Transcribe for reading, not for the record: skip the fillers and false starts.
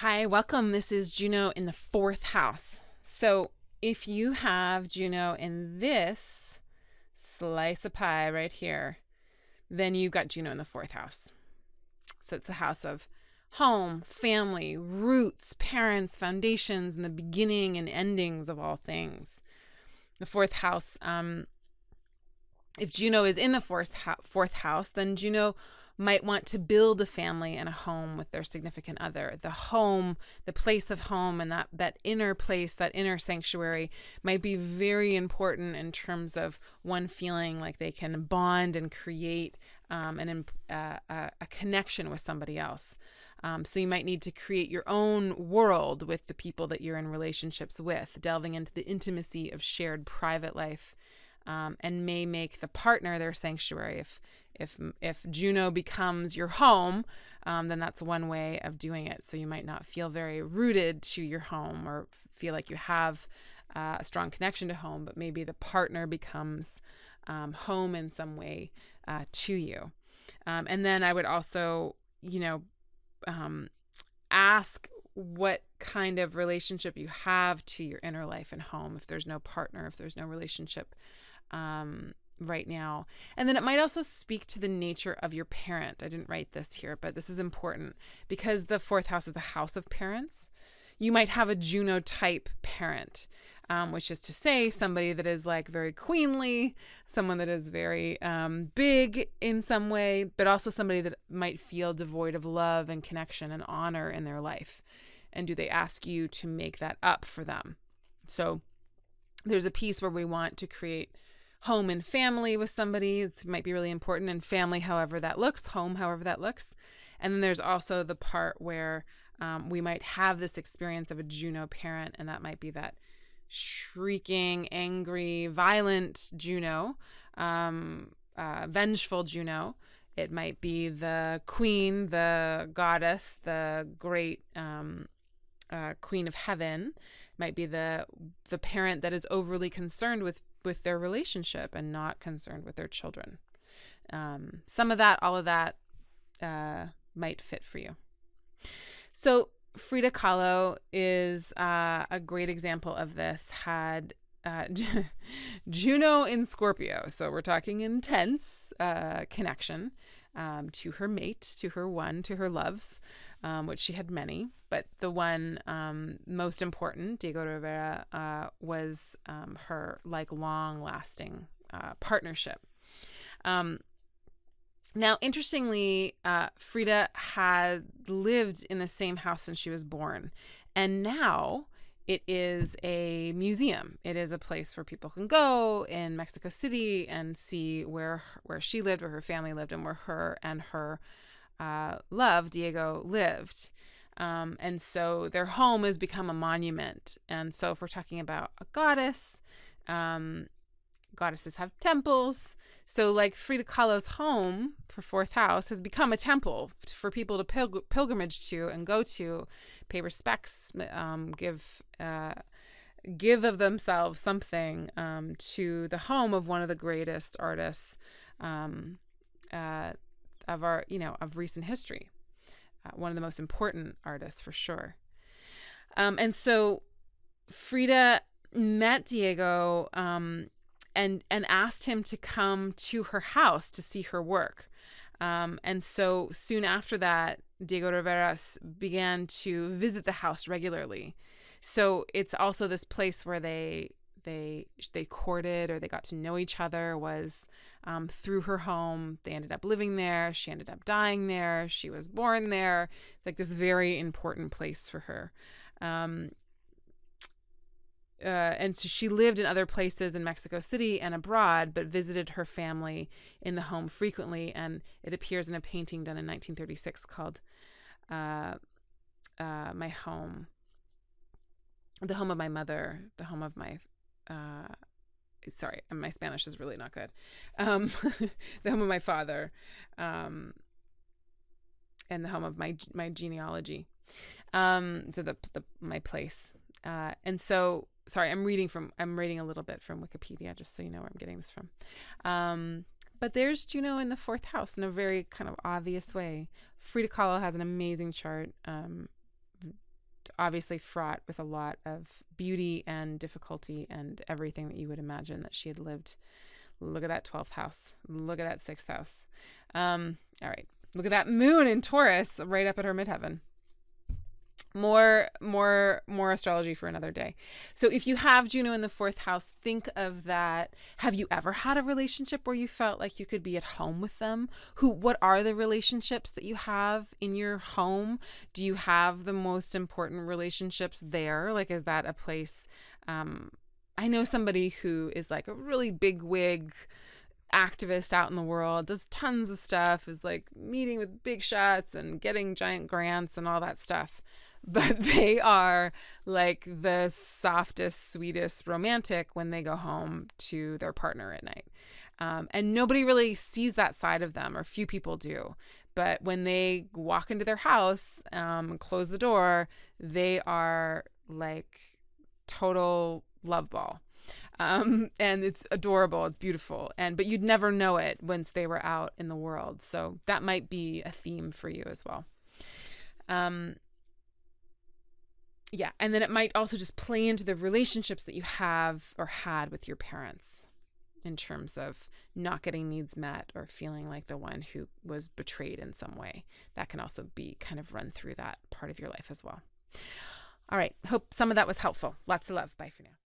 Hi, welcome. This is Juno in the fourth house. So if you have Juno in this slice of pie right here, then you've got Juno in the fourth house. So it's a house of home, family, roots, parents, foundations, and the beginning and endings of all things. The fourth house, if Juno is in the fourth house, then Juno might want to build a family and a home with their significant other. The home, the place of home, and that inner place, that inner sanctuary might be very important in terms of one feeling like they can bond and create a connection with somebody else. So you might need to create your own world with the people that you're in relationships with, delving into the intimacy of shared private life, and may make the partner their sanctuary. If Juno becomes your home, then that's one way of doing it. So you might not feel very rooted to your home or feel like you have a strong connection to home, but maybe the partner becomes home in some way to you. And then I would also, ask what kind of relationship you have to your inner life and home. If there's no partner, if there's no relationship right now. And then it might also speak to the nature of your parent. I didn't write this here, but this is important because the fourth house is the house of parents. You might have a Juno type parent, which is to say somebody that is like very queenly, someone that is very big in some way, but also somebody that might feel devoid of love and connection and honor in their life. And do they ask you to make that up for them? So there's a piece where we want to create home and family with somebody. It might be really important, and family, however that looks, home, however that looks. And then there's also the part where we might have this experience of a Juno parent, and that might be that shrieking, angry, violent Juno, vengeful Juno. It might be the queen, the goddess, the great queen of heaven. It might be the parent that is overly concerned with their relationship and not concerned with their children. Some of that, all of that might fit for you. So Frida Kahlo is a great example of this. Had Juno in Scorpio. So we're talking intense connection to her mate, to her one, to her loves, which she had many. But the one most important, Diego Rivera, was her long-lasting partnership. Now, interestingly, Frida had lived in the same house since she was born, and now it is a museum. It is a place where people can go in Mexico City and see where she lived, where her family lived, and where her and her love, Diego, lived. And so their home has become a monument. And so if we're talking about a goddess, goddesses have temples. So like Frida Kahlo's home for fourth house has become a temple for people to pilgrimage to and go to, pay respects, give of themselves something to the home of one of the greatest artists of our, of recent history. One of the most important artists for sure. And so Frida met Diego and asked him to come to her house to see her work. And so soon after that, Diego Rivera began to visit the house regularly. So it's also this place where they courted, or they got to know each other, was through her home. They ended up living there. She ended up dying there. She was born there. It's like this very important place for her. And so she lived in other places in Mexico City and abroad, but visited her family in the home frequently. And it appears in a painting done in 1936 called My Home, the home of my mother, the home of my sorry, my Spanish is really not good. The home of my father, and the home of my genealogy. So my place. And so, sorry, I'm reading a little bit from Wikipedia, just so you know where I'm getting this from. But there's Juno in the fourth house in a very kind of obvious way. Frida Kahlo has an amazing chart. obviously fraught with a lot of beauty and difficulty and everything that you would imagine that she had lived. Look at that 12th house. Look at that 6th house. All right. Look at that moon in Taurus right up at her midheaven. More astrology for another day. So if you have Juno in the 4th house, think of that. Have you ever had a relationship where you felt like you could be at home with them? What are the relationships that you have in your home? Do you have the most important relationships there? Like, is that a place? I know somebody who is like a really big wig activist out in the world, does tons of stuff, is like meeting with big shots and getting giant grants and all that stuff. But they are like the softest, sweetest romantic when they go home to their partner at night. And nobody really sees that side of them, or few people do. But when they walk into their house and close the door, they are like total love ball. And it's adorable. It's beautiful. But you'd never know it once they were out in the world. So that might be a theme for you as well. Yeah. And then it might also just play into the relationships that you have or had with your parents in terms of not getting needs met or feeling like the one who was betrayed in some way. That can also be kind of run through that part of your life as well. All right. Hope some of that was helpful. Lots of love. Bye for now.